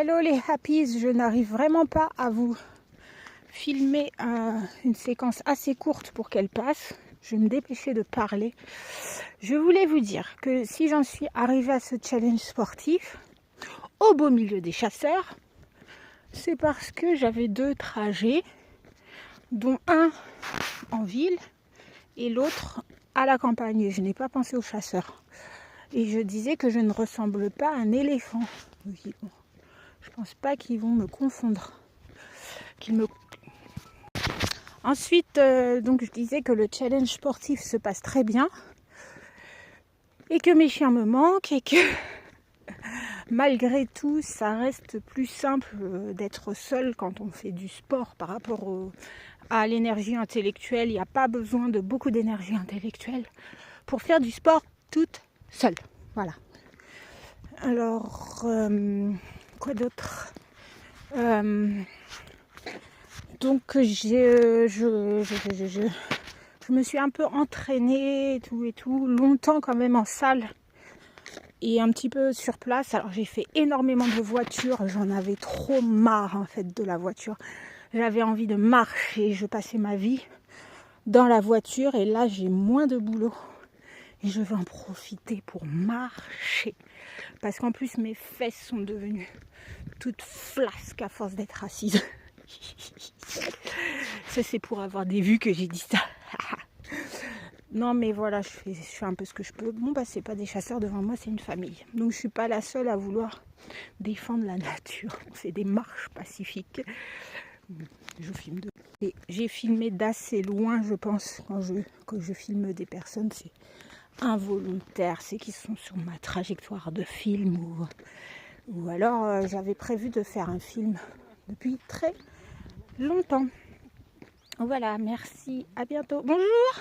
Hello les happies, je n'arrive vraiment pas à vous filmer une séquence assez courte pour qu'elle passe. Je vais me dépêcher de parler. Je voulais vous dire que si j'en suis arrivée à ce challenge sportif, au beau milieu des chasseurs, c'est parce que j'avais 2 trajets, dont un en ville et l'autre à la campagne. Et je n'ai pas pensé aux chasseurs. Et je disais que je ne ressemble pas à un éléphant. Oui, bon. Je pense pas qu'ils vont me confondre. Ensuite, donc je disais que le challenge sportif se passe très bien et que mes chiens me manquent et que malgré tout, ça reste plus simple d'être seul quand on fait du sport par rapport à l'énergie intellectuelle. Il n'y a pas besoin de beaucoup d'énergie intellectuelle pour faire du sport toute seule. Voilà. Alors, quoi d'autre ? Donc je me suis un peu entraînée et tout, longtemps quand même en salle et un petit peu sur place. Alors j'ai fait énormément de voitures, j'en avais trop marre en fait de la voiture. J'avais envie de marcher, je passais ma vie dans la voiture et là j'ai moins de boulot. Et je vais en profiter pour marcher. Parce qu'en plus mes fesses sont devenues toutes flasques à force d'être assise. Ça c'est pour avoir des vues que j'ai dit ça. Non mais voilà, je fais un peu ce que je peux. Bon bah c'est pas des chasseurs devant moi, c'est une famille. Donc je suis pas la seule à vouloir défendre la nature. On fait des marches pacifiques. Je filme et j'ai filmé d'assez loin, je pense, quand je filme des personnes, c'est involontaire, c'est qu'ils sont sur ma trajectoire de film ou alors j'avais prévu de faire un film depuis très longtemps. Voilà, merci, à bientôt. Bonjour.